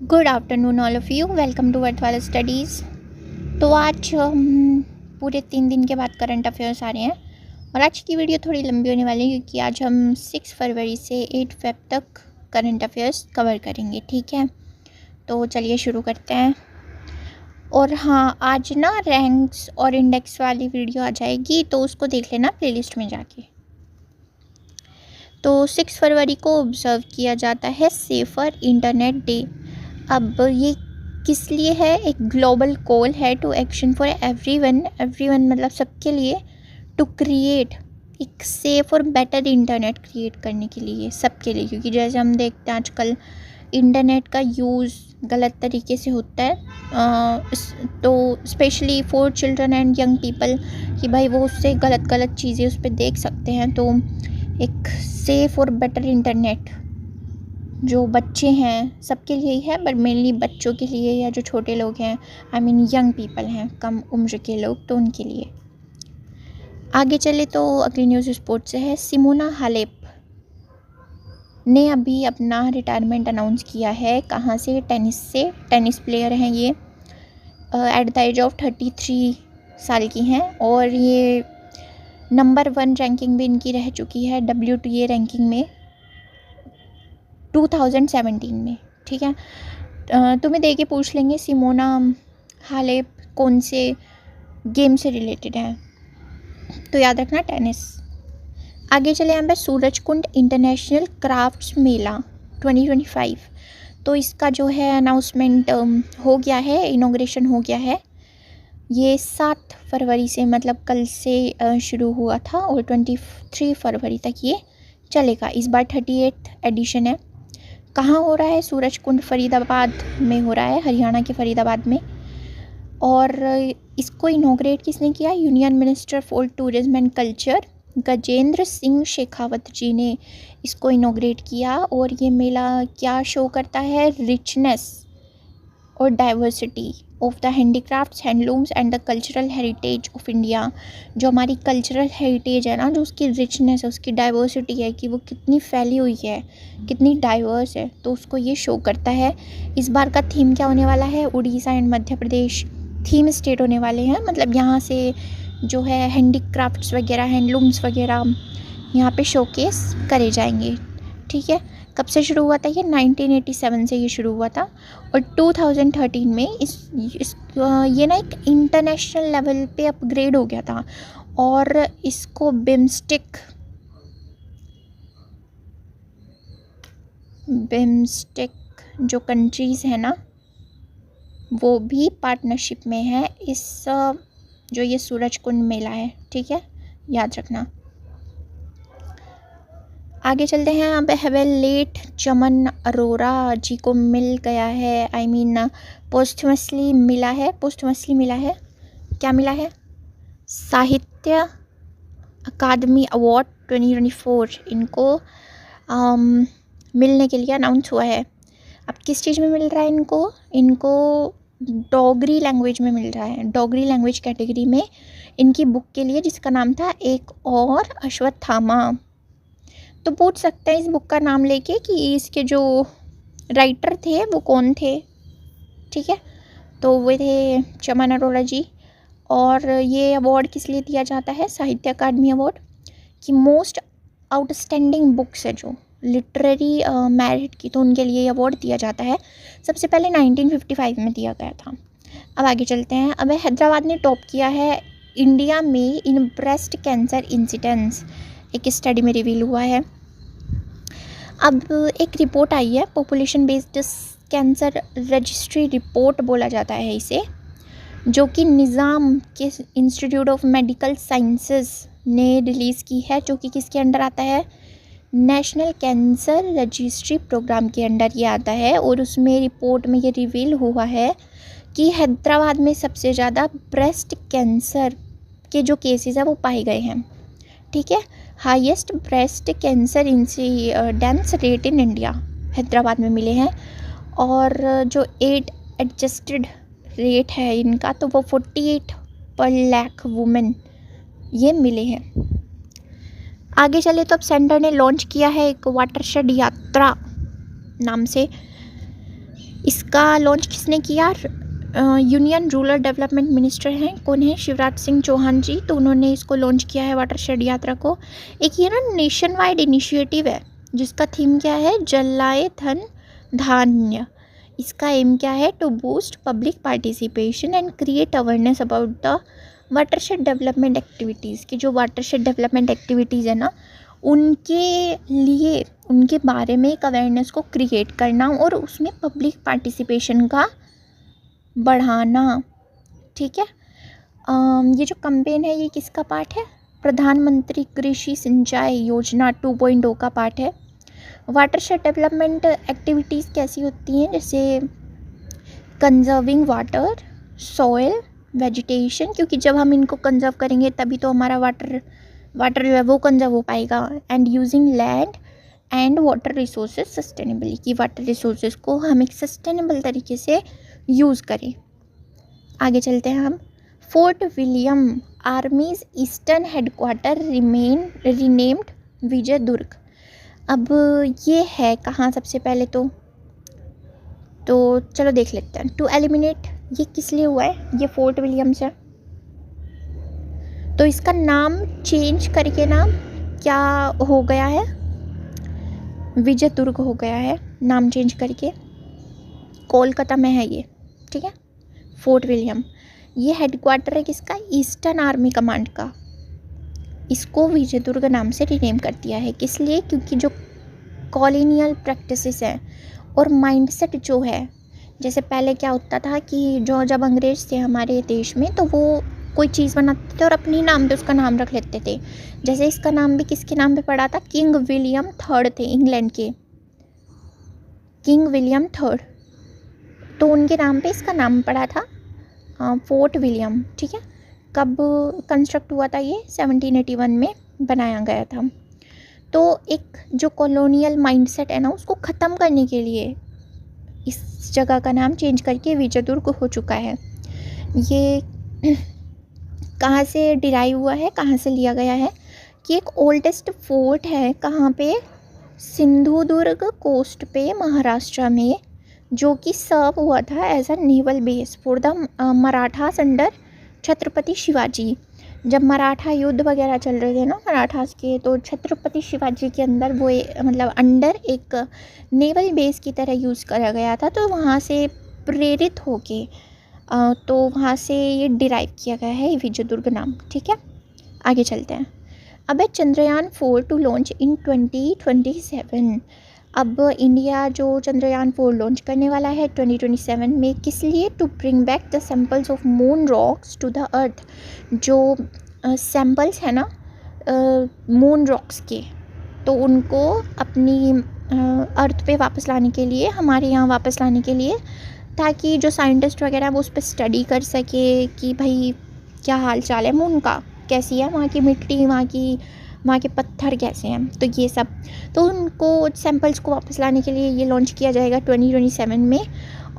Good afternoon all of you, welcome to worthwhile studies. तो आज हम पूरे 3 दिन के बाद करंट अफेयर्स आ रहे हैं और आज की वीडियो थोड़ी लंबी होने वाली है क्योंकि आज हम 6 फरवरी से 8 फेब तक करंट अफेयर्स कवर करेंगे। ठीक है, तो चलिए शुरू करते हैं। और हाँ, आज ना रैंक्स और इंडेक्स वाली वीडियो आ जाएगी, तो उसको देख लेना प्लेलिस्ट में जाके। तो 6 फरवरी को ऑब्ज़र्व किया जाता है सेफ़र इंटरनेट डे। अब ये किस लिए है? एक ग्लोबल कॉल है टू एक्शन फॉर एवरीवन मतलब सबके लिए, टू क्रिएट एक सेफ और बेटर इंटरनेट क्रिएट करने के लिए, सबके लिए। क्योंकि जैसे हम देखते हैं आजकल इंटरनेट का यूज़ गलत तरीके से होता है, तो specially for children and young people कि भाई वो उससे गलत चीज़ें उस पर देख सकते हैं। तो एक सेफ़ और बेटर इंटरनेट जो बच्चे हैं सबके लिए ही है, बट मेनली बच्चों के लिए या जो छोटे लोग हैं, आई मीन यंग पीपल हैं, कम उम्र के लोग, तो उनके लिए। आगे चले तो अगली न्यूज़ स्पोर्ट्स से है। सिमोना हालेप ने अभी अपना रिटायरमेंट अनाउंस किया है। कहाँ से? टेनिस से। टेनिस प्लेयर हैं ये, एट द एज ऑफ 33 साल की हैं और ये नंबर 1 रैंकिंग भी इनकी रह चुकी है WTA रैंकिंग में 2017 में। ठीक है, तुम्हें दे के पूछ लेंगे सिमोना हालेप कौन से गेम से रिलेटेड है, तो याद रखना टेनिस। आगे चले यहाँ पे सूरजकुंड इंटरनेशनल क्राफ्ट्स मेला 2025। तो इसका जो है अनाउंसमेंट हो गया है, इनॉग्रेशन हो गया है। ये 7 फरवरी से मतलब कल से शुरू हुआ था और 23 फरवरी तक ये चलेगा। इस बार 38th एडिशन है। कहाँ हो रहा है? सूरजकुंड फरीदाबाद में हो रहा है, हरियाणा के फरीदाबाद में। और इसको इनॉग्रेट किसने किया? Union minister for tourism and culture Gajendra Singh Shekhawat ji ने इसको इनॉग्रेट किया। और ये मेला क्या शो करता है? रिचनेस और diversity of the handicrafts, handlooms and the cultural heritage of India. जो हमारी कल्चरल हेरिटेज है ना, जो उसकी रिचनेस है, उसकी डाइवर्सिटी है कि वो कितनी फैली हुई है, कितनी डाइवर्स है, तो उसको ये शो करता है। इस बार का थीम क्या होने वाला है? Orissa and Madhya Pradesh theme state होने वाले हैं। मतलब यहाँ से जो है हैंडीक्राफ्ट्स वगैरह, हैंडलूम्स वगैरह यहाँ पे शोकेस करे जाएंगे। ठीक है, कब से शुरू हुआ था ये? 1987 से ये शुरू हुआ था और 2013 में ये ना एक इंटरनेशनल लेवल पे अपग्रेड हो गया था और इसको बिम्स्टिक जो कंट्रीज़ है ना, वो भी पार्टनरशिप में है इस जो ये सूरजकुंड मेला है। ठीक है, याद रखना। आगे चलते हैं। अब है लेट चमन अरोरा जी को मिल गया है, आई मीन पोस्टमसली मिला है। क्या मिला है? साहित्य अकादमी अवार्ड 2024 इनको मिलने के लिए अनाउंस हुआ है। अब किस चीज़ में मिल रहा है इनको डोगरी लैंग्वेज में मिल रहा है। डोगरी लैंग्वेज कैटेगरी में इनकी बुक के लिए, जिसका नाम था एक और अश्वत्थामा। तो पूछ सकते हैं इस बुक का नाम लेके कि इसके जो राइटर थे वो कौन थे। ठीक है, तो वो थे चमन अरोरा जी। और ये अवार्ड किस लिए दिया जाता है? साहित्य अकादमी अवार्ड कि मोस्ट आउटस्टैंडिंग बुक्स है जो लिटरेरी मेरिट की, तो उनके लिए अवार्ड दिया जाता है। सबसे पहले 1955 में दिया गया था। अब आगे चलते हैं। अब हैदराबाद ने टॉप किया है इंडिया में इन ब्रेस्ट कैंसर इंसिडेंस, एक स्टडी में रिवील हुआ है। अब एक रिपोर्ट आई है, population based cancer registry report बोला जाता है इसे, जो कि निज़ाम के इंस्टीट्यूट ऑफ मेडिकल साइंसेस ने रिलीज़ की है, जो कि किसके अंडर आता है? नेशनल कैंसर रजिस्ट्री प्रोग्राम के अंडर ये आता है। और उसमें रिपोर्ट में ये रिवील हुआ है कि हैदराबाद में सबसे ज़्यादा ब्रेस्ट कैंसर के जो केसेस हैं वो पाए गए हैं। ठीक है, highest breast cancer incidence rate in India Hyderabad में मिले हैं। और जो एज एडजस्टेड रेट है इनका, तो वो 48 पर लाख वुमेन ये मिले हैं। आगे चले तो अब सेंटर ने लॉन्च किया है एक वाटरशेड यात्रा नाम से इसका लॉन्च किसने किया? यूनियन रूरल डेवलपमेंट मिनिस्टर हैं, कौन है? शिवराज सिंह चौहान जी, तो उन्होंने इसको लॉन्च किया है वाटरशेड यात्रा को। एक ये ना नेशन वाइड इनिशिएटिव है जिसका थीम क्या है? जलाए धन धान्य। इसका एम क्या है? To boost public participation and create awareness about the watershed development activities, की जो वाटरशेड डेवलपमेंट एक्टिविटीज़ है ना, उनके लिए, उनके बारे में एक अवेयरनेस को क्रिएट करना और उसमें पब्लिक पार्टिसिपेशन का बढ़ाना। ठीक है। ये जो कैंपेन है ये किसका पार्ट है? प्रधानमंत्री कृषि सिंचाई योजना 2.0 का पार्ट है। वाटरशेड डेवलपमेंट एक्टिविटीज़ कैसी होती हैं? जैसे कंजर्विंग वाटर, सॉइल, वेजिटेशन, क्योंकि जब हम इनको कंजर्व करेंगे तभी तो हमारा वाटर जो है वो कंजर्व हो पाएगा। And using land and water resources sustainably, कि वाटर रिसोर्सेज को हम एक सस्टेनेबल तरीके से यूज़ करें। आगे चलते हैं हम। Fort William army's eastern headquarter renamed Vijay Durg. अब ये है कहाँ? सबसे पहले तो चलो देख लेते हैं। टू एलिमिनेट, ये किस लिए हुआ है? ये फोर्ट विलियम्स है, तो इसका नाम चेंज करके ना क्या हो गया है? विजय दुर्ग हो गया है नाम चेंज करके। कोलकाता में है ये, ठीक है। फोर्ट विलियम ये हेडक्वार्टर है किसका? ईस्टर्न आर्मी कमांड का। इसको विजय दुर्ग नाम से रीनेम कर दिया है। किस लिए? क्योंकि जो कॉलोनियल प्रैक्टिसेस हैं और माइंडसेट जो है, जैसे पहले क्या होता था कि जो जब अंग्रेज थे हमारे देश में, तो वो कोई चीज़ बनाते थे और अपनी नाम पे उसका नाम रख लेते थे। जैसे इसका नाम भी किसके नाम पे पड़ा था? किंग विलियम थर्ड थे इंग्लैंड के, किंग विलियम थर्ड, तो उनके नाम पे इसका नाम पड़ा था फोर्ट विलियम। ठीक है। कब कंस्ट्रक्ट हुआ था ये? 1781 में बनाया गया था। तो एक जो कॉलोनियल माइंडसेट है ना, उसको ख़त्म करने के लिए इस जगह का नाम चेंज करके विजय दुर्ग हो चुका है। ये कहाँ से डिराइव हुआ है, कहाँ से लिया गया है? कि एक ओल्डेस्ट फोर्ट है कहाँ पे? सिंधुदुर्ग कोस्ट पे महाराष्ट्र में, जो कि सर्व हुआ था as a naval base for the Marathas under Chhatrapati Shivaji. जब मराठा युद्ध वगैरह चल रहे थे ना मराठास के, तो छत्रपति शिवाजी के अंदर वो मतलब अंडर एक नेवल बेस की तरह यूज़ करा गया था। तो वहाँ से प्रेरित होके तो वहाँ से ये डिराइव किया गया है विजय दुर्ग नाम। ठीक है। आगे चलते हैं। अब है चंद्रयान 4 टू लॉन्च इन 2027। अब इंडिया जो चंद्रयान 4 लॉन्च करने वाला है 2027 में, किस लिए? To bring back the samples of moon rocks to the earth. जो सैम्पल्स है ना मून रॉक्स के, तो उनको अपनी अर्थ पे वापस लाने के लिए, हमारे यहाँ वापस लाने के लिए, ताकि जो साइंटिस्ट वगैरह वो उस पर स्टडी कर सके कि भाई क्या हाल चाल है मून का, कैसी है वहाँ की मिट्टी, वहाँ के पत्थर कैसे हैं, तो ये सब, तो उनको सैम्पल्स को वापस लाने के लिए ये लॉन्च किया जाएगा 2027 में।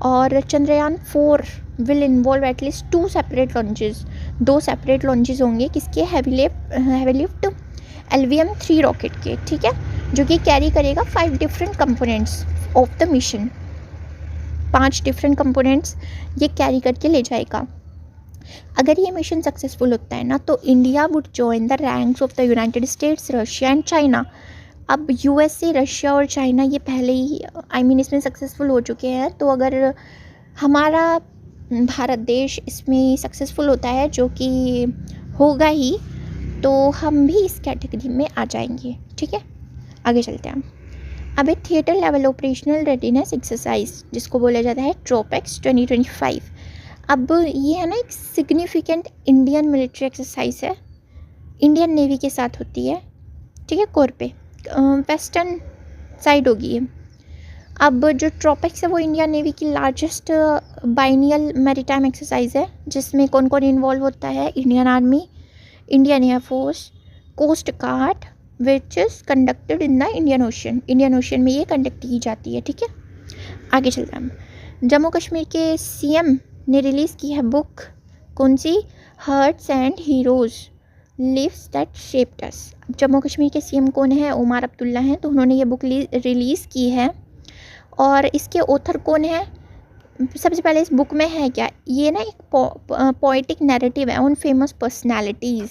और Chandrayaan 4 will involve at least 2 separate launches, 2 separate launches होंगे। किसके? हैवी लिफ्ट LVM-3 रॉकेट के। ठीक है। जो कि कैरी करेगा 5 different components of the mission, 5 different components ये कैरी करके ले जाएगा। अगर ये मिशन सक्सेसफुल होता है ना, तो India would join the ranks of the United states, Russia and China. अब USA, रशिया और चाइना ये पहले ही इसमें सक्सेसफुल हो चुके हैं। तो अगर हमारा भारत देश इसमें सक्सेसफुल होता है, जो कि होगा ही, तो हम भी इस कैटेगरी में आ जाएंगे। ठीक है। आगे चलते हैं। अब एक theatre level operational readiness exercise, जिसको बोला जाता है ट्रोपेक्स 2025। अब ये है ना एक सिग्निफिकेंट इंडियन मिलिट्री एक्सरसाइज है, इंडियन नेवी के साथ होती है। ठीक है। कोर पे वेस्टर्न साइड होगी ये। अब जो ट्रोपेक्स है वो इंडियन नेवी की लार्जेस्ट बाइनियल मैरीटाइम एक्सरसाइज है, जिसमें कौन कौन इन्वॉल्व होता है? Indian army, Indian air force, coast guard, which is conducted in the Indian ocean. Indian ocean में ये कंडक्ट की जाती है। ठीक है। आगे चलते हैं। जम्मू कश्मीर के CM ने रिलीज़ की है बुक, कौन सी? Hearts and heroes lives that shaped us. Jammu Kashmir के CM कौन है? उमर अब्दुल्ला हैं। तो उन्होंने ये बुक रिलीज़ की है। और इसके ऑथर कौन है? सबसे पहले इस बुक में है क्या, ये ना एक पोएटिक नैरेटिव है उन फेमस पर्सनालिटीज़,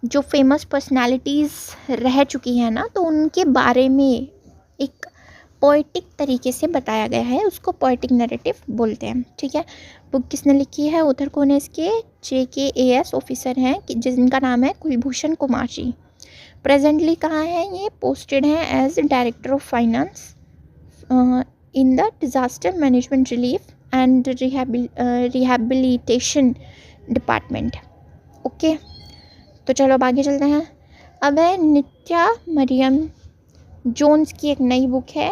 जो फेमस पर्सनालिटीज़ रह चुकी हैं ना, तो उनके बारे में एक पोएटिक तरीके से बताया गया है, उसको पोएटिक नैरेटिव बोलते हैं। ठीक है, बुक किसने लिखी है, उधर कौन है इसके, JKAS ऑफिसर हैं जिनका नाम है कुलभूषण कुमार जी। प्रेजेंटली कहाँ है ये, पोस्टेड हैं as director of finance in the disaster management relief and rehabilitation department. Okay, तो चलो अब आगे चलते हैं। अब है नित्या मरियम जोन्स की एक नई बुक है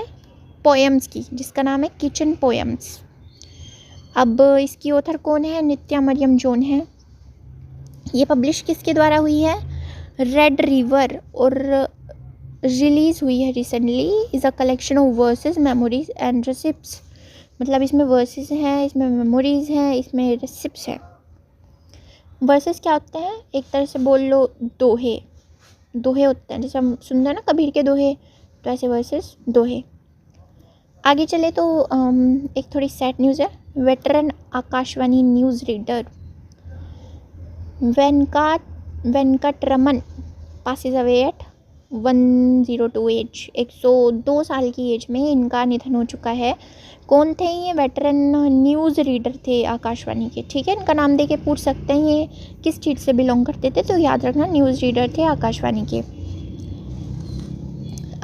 पोएम्स की, जिसका नाम है किचन पोएम्स। अब इसकी ऑथर कौन है, नित्या मरियम जोन है। ये पब्लिश किसके द्वारा हुई है, रेड रिवर, और रिलीज़ हुई है recently. Is a collection of versus, memories and रेसिप्ट्स। मतलब इसमें वर्सेस हैं, इसमें मेमोरीज हैं, इसमें रेसिप्ट्स हैं। वर्सेस क्या होते हैं, एक तरह से बोल लो दोहे, दोहे होते हैं, जैसे हम सुनते हैं ना कबीर के दोहे, तो ऐसे वर्सेस दोहे। आगे चले तो एक थोड़ी सैड न्यूज़ है। Veteran Akashvani news reader Venkataraman passes away at 102 age. 102 साल की एज में इनका निधन हो चुका है। कौन थे ये, वेटरन न्यूज़ रीडर थे आकाशवाणी के। ठीक है, इनका नाम दे के पूछ सकते हैं ये किस चीज़ से बिलोंग करते थे, तो याद रखना न्यूज़ रीडर थे आकाशवाणी के।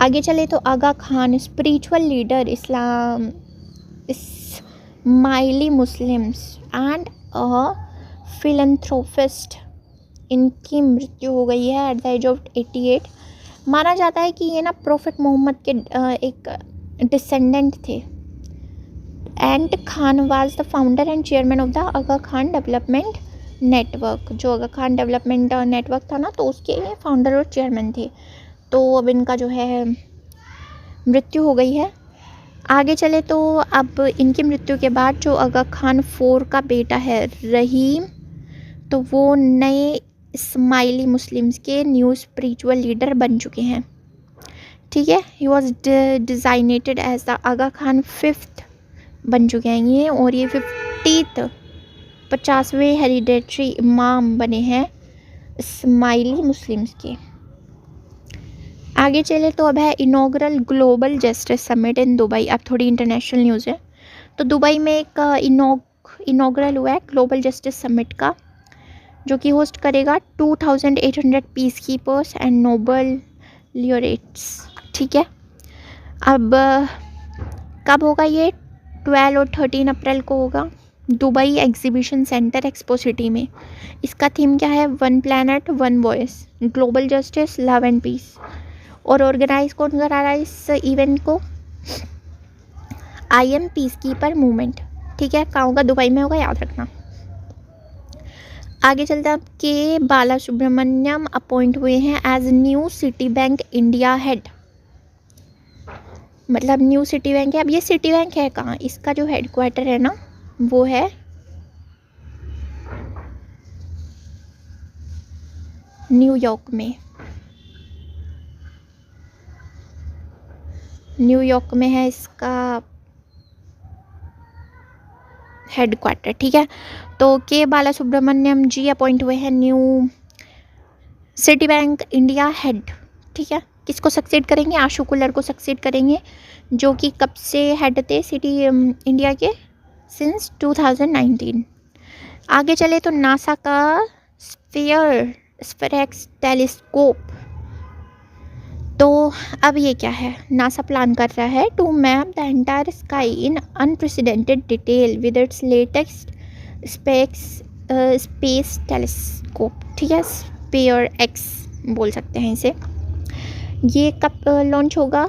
आगे चले तो Aga Khan, spiritual leader Ismaili Muslims and a philanthropist. इनकी मृत्यु हो गई है एट द एज ऑफ 88। माना जाता है कि ये ना प्रोफेट मोहम्मद के एक डिसेंडेंट थे। And Khan was the founder and chairman of the Aga Khan development network. जो आगा खान डेवलपमेंट नेटवर्क था ना, तो उसके ये फाउंडर और चेयरमैन थे। तो अब इनका जो है मृत्यु हो गई है। आगे चले तो अब इनकी मृत्यु के बाद जो आगा खान 4 का बेटा है रहीम, तो वो नए इस्माइली मुस्लिम्स के न्यू स्पिरिचुअल लीडर बन चुके हैं। ठीक है, he was designated as the Aga Khan 5th बन चुके हैं ये, और ये 50वें हेरिडेटरी इमाम बने हैं इस्माइली मुस्लिम्स के। आगे चले तो अब है inaugural global justice summit in Dubai. अब थोड़ी इंटरनेशनल न्यूज़ है। तो दुबई में एक इनॉग्रल हुआ है ग्लोबल जस्टिस समिट का, जो कि होस्ट करेगा 2800 पीस कीपर्स एंड नोबल लियोरेट्स। ठीक है, अब कब होगा ये, 12 और 13 अप्रैल को होगा Dubai exhibition centre expo city में। इसका थीम क्या है, 1 planet 1 voice, global justice love and peace. और ऑर्गेनाइज कौन करा रहा है इस इवेंट को, IM पीस कीपर मूवमेंट। ठीक है, कहाँ होगा, दुबई में होगा, याद रखना। आगे चलते हैं, के बाला सुब्रमण्यम अपॉइंट हुए हैं as new Citibank India head. मतलब न्यू सिटी बैंक है। अब ये सिटी बैंक है कहाँ, इसका जो हेडक्वार्टर है ना, वो है न्यूयॉर्क में। न्यूयॉर्क में है इसका हेडक्वार्टर। ठीक है, तो के बाला सुब्रमण्यम जी अपॉइंट हुए हैं new Citibank India head. ठीक है, किसको सक्सेड करेंगे, आशु कुल्लर को सक्सेड करेंगे, जो कि कब से हेड थे सिटी इंडिया के, सिंस 2019। आगे चले तो नासा का स्फेरेक्स टेलीस्कोप। तो अब ये क्या है, नासा प्लान कर रहा है to map the entire sky in unprecedented detail with its latest space telescope. ठीक है, स्पेयर एक्स बोल सकते हैं इसे। ये कब लॉन्च होगा,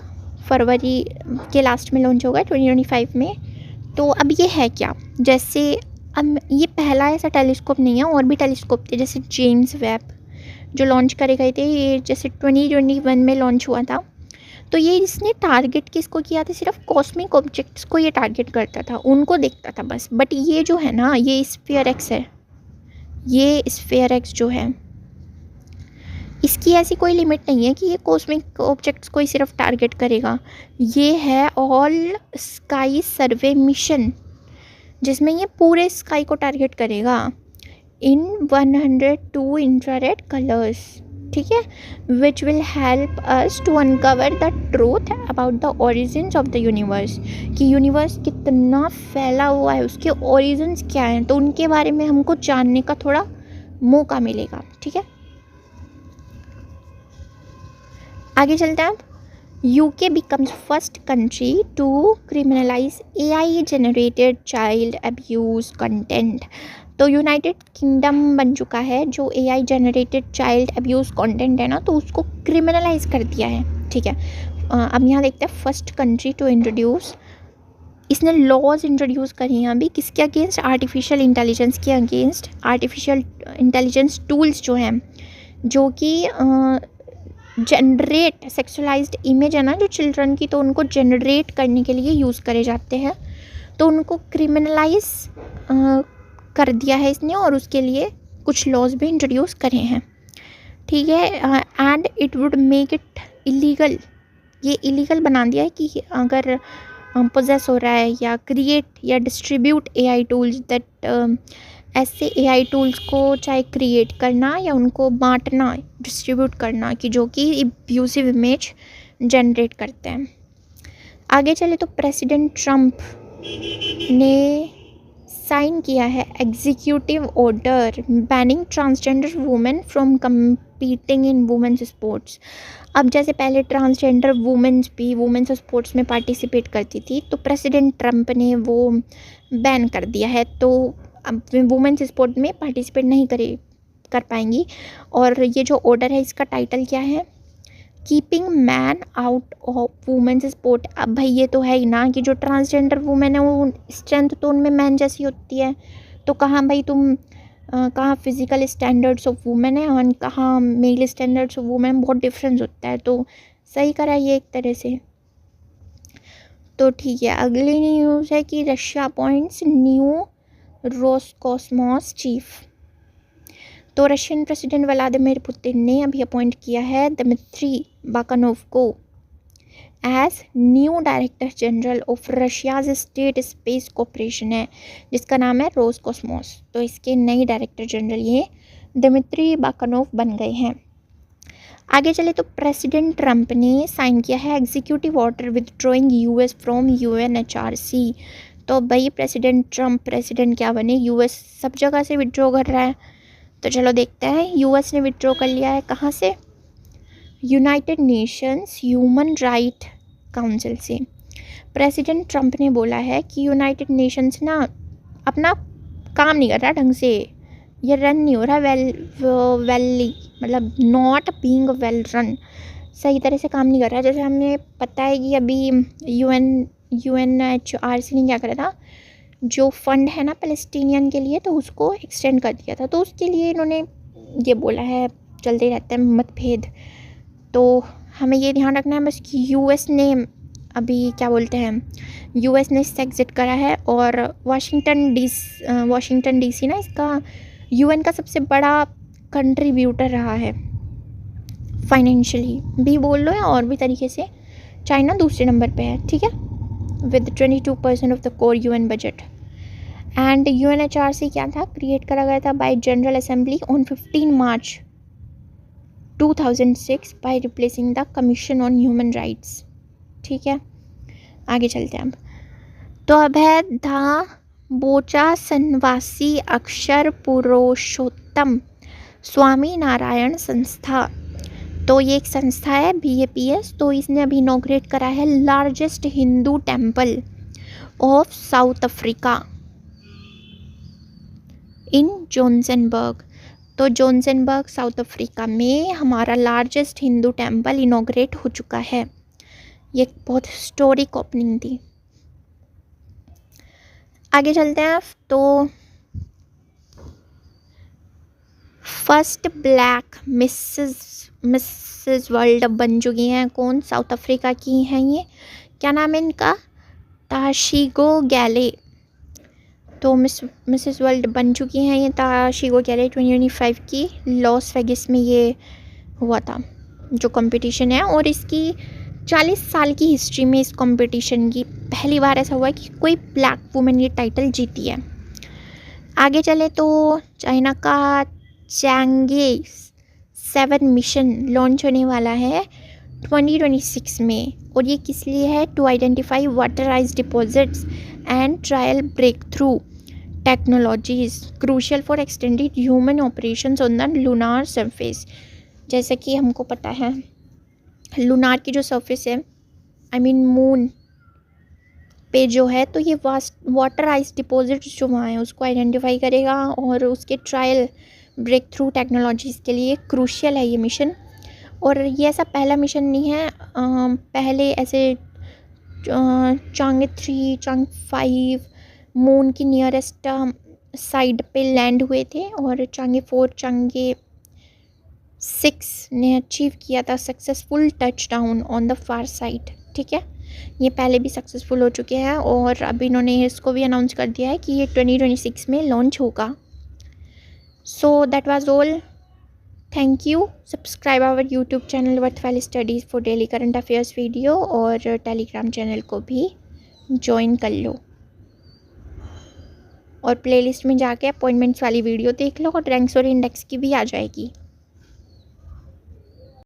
फरवरी के लास्ट में लॉन्च होगा 2025 में। तो अब ये है क्या, जैसे अब ये पहला ऐसा टेलीस्कोप नहीं है, और भी टेलीस्कोप थे जैसे जेम्स वेब जो लॉन्च करे गए थे, ये जैसे 2021 में लॉन्च हुआ था। तो ये इसने टारगेट किसको किया था, सिर्फ कॉस्मिक ऑब्जेक्ट्स को ये टारगेट करता था, उनको देखता था बस। बट ये जो है ना, ये स्फीयर एक्स है, ये स्फीयर एक्स जो है, इसकी ऐसी कोई लिमिट नहीं है कि ये कॉस्मिक ऑब्जेक्ट्स को ही सिर्फ टारगेट करेगा। ये है ऑल स्काई सर्वे मिशन, जिसमें ये पूरे स्काई को टारगेट करेगा इन 102 इंफ्रारेड कलर्स, ठीक है, which will help us to uncover the truth about the origins of the universe, कि यूनिवर्स कितना फैला हुआ है, उसके ओरिजिन्स क्या हैं, तो उनके बारे में हमको जानने का थोड़ा मौका मिलेगा, ठीक है। आगे चलते हैं। UK becomes first country to criminalize AI generated child abuse content। तो यूनाइटेड किंगडम बन चुका है, जो AI generated child abuse content है ना, तो उसको क्रिमिनलाइज कर दिया है, ठीक है। अब यहाँ देखते हैं फर्स्ट कंट्री टू इंट्रोड्यूस, इसने लॉज इंट्रोड्यूस करी हैं अभी किसके अगेंस्ट, आर्टिफिशियल इंटेलिजेंस के अगेंस्ट। आर्टिफिशियल इंटेलिजेंस टूल्स जो हैं, जो कि जनरेट सेक्सुअलाइज्ड इमेज है ना जो चिल्ड्रन की, तो उनको जनरेट करने के लिए यूज़ करे जाते हैं, तो उनको क्रिमिनलाइज कर दिया है इसने, और उसके लिए कुछ लॉज भी इंट्रोड्यूस करे हैं, ठीक है। And it would make it illegal, ये इलीगल बना दिया है कि अगर पोजेस हो रहा है या क्रिएट या डिस्ट्रीब्यूट AI टूल्स, दैट ऐसे AI टूल्स को चाहे क्रिएट करना या उनको बांटना, डिस्ट्रीब्यूट करना, कि जो कि अब्यूसिव इमेज जनरेट करते हैं। आगे चले तो प्रेसिडेंट ट्रम्प ने साइन किया है executive order banning transgender women from competing in women's sports. अब जैसे पहले ट्रांसजेंडर वुमेन्स भी वुमेन्स स्पोर्ट्स में पार्टिसिपेट करती थी, तो प्रेसिडेंट ट्रम्प ने वो बैन कर दिया है, तो अब वुमेन्स स्पोर्ट में पार्टिसिपेट नहीं कर पाएंगी। और ये जो ऑर्डर है इसका टाइटल क्या है, keeping man out of women's sport. अब भाई ये तो है ही ना कि जो ट्रांसजेंडर वुमेन है वो स्ट्रेंथ तो उनमें मैन जैसी होती है, तो कहाँ भाई तुम कहाँ फिजिकल स्टैंडर्ड्स ऑफ वुमेन है और कहाँ मेल स्टैंडर्ड्स ऑफ वुमेन, बहुत डिफरेंस होता है, तो सही करा ये एक तरह से। तो ठीक है, अगली न्यूज़ है कि Russia appoints new Roscosmos chief. तो रशियन प्रेसिडेंट व्लादिमीर पुतिन ने अभी अपॉइंट किया है दिमित्री बाकानोव को as new director general of Russia's state space corporation है, जिसका नाम है रोसकॉस्मोस। तो इसके नए डायरेक्टर जनरल ये दिमित्री बाकानोव बन गए हैं। आगे चले तो प्रेसिडेंट ट्रंप ने साइन किया है executive order withdrawing US from UNHRC। तो भाई प्रेसिडेंट ट्रंप प्रेसिडेंट क्या बने, US सब जगह से विड्रॉ कर रहा है, तो चलो देखते हैं। US ने विड्रॉ कर लिया है कहाँ से, United Nations human right council से। प्रेसिडेंट ट्रंप ने बोला है कि यूनाइटेड नेशंस ना अपना काम नहीं कर रहा ढंग से, ये रन नहीं हो रहा वेली, मतलब नॉट बीइंग वेल रन, सही तरह से काम नहीं कर रहा। जैसे हमें पता है कि अभी UNHRC ने क्या करा था, जो फंड है ना पैलेस्टीनियन के लिए, तो उसको एक्सटेंड कर दिया था, तो उसके लिए इन्होंने ये बोला है, चलते रहते हैं मतभेद, तो हमें ये ध्यान रखना है बस कि US ने अभी क्या बोलते हैं, US ने इससे एग्जिट करा है, और वाशिंगटन DC ना इसका UN का सबसे बड़ा कंट्रीब्यूटर रहा है, फाइनेंशियली भी बोल लो या और भी तरीके से। चाइना दूसरे नंबर पे है, ठीक है, with 22% of the core UN budget. And UNHRC क्या था, क्रिएट करा गया था bye general assembly on 15 March 2006 by replacing the commission on human rights, ठीक है। आगे चलते हैं अब। तो अब है द बोचा सनवासी अक्षर पुरुषोत्तम स्वामी नारायण संस्था। तो ये एक संस्था है BAPS, तो इसने अभी इनॉग्रेट करा है largest Hindu temple of South Africa in Johannesburg. तो जोन्सनबर्ग साउथ अफ्रीका में हमारा लार्जेस्ट हिंदू टेम्पल इनॉग्रेट हो चुका है। ये बहुत हिस्टोरिक ओपनिंग थी। आगे चलते हैं। तो फर्स्ट ब्लैक मिसेस वर्ल्ड बन चुकी हैं, कौन, साउथ अफ्रीका की हैं ये, क्या नाम है इनका, ताशिगो गैले। तो मिसेस वर्ल्ड बन चुकी हैं ये ताशिगो गैले 2025 की, लॉस वेगस में ये हुआ था जो कंपटीशन है, और इसकी 40 साल की हिस्ट्री में इस कंपटीशन की पहली बार ऐसा हुआ है कि कोई ब्लैक वुमेन ये टाइटल जीती है। आगे चले तो चाइना का चैंगे 7 मिशन लॉन्च होने वाला है 2026 में, और ये किस लिए है? To identify water ice deposits and trial breakthrough technologies crucial for extended human operations on the lunar surface. जैसे कि हमको पता है लूनार की जो सरफेस है, आई मीन मून पे जो है, तो ये वाटर आइस डिपॉजिट्स जो वहाँ हैं उसको आइडेंटिफाई करेगा और उसके ट्रायल ब्रेक थ्रू टेक्नोलॉजीज़ के लिए क्रूशियल है ये मिशन। और ये ऐसा पहला मिशन नहीं है, पहले ऐसे चांगे 3 चांग 5 मून की नियरेस्ट साइड पे लैंड हुए थे, और चांगे 4 चांगे 6 ने अचीव किया था successful touch down on the far side. ठीक है, ये पहले भी सक्सेसफुल हो चुके हैं, और अब इन्होंने इसको भी अनाउंस कर दिया है कि ये 2026 में लॉन्च होगा। So that was all. Thank you. Subscribe our YouTube channel worthwhile studies for daily current affairs video, और टेलीग्राम चैनल को भी ज्वाइन कर लो, और प्लेलिस्ट में जाके अपॉइंटमेंट्स वाली वीडियो देख लो, और रैंक्स और इंडेक्स की भी आ जाएगी।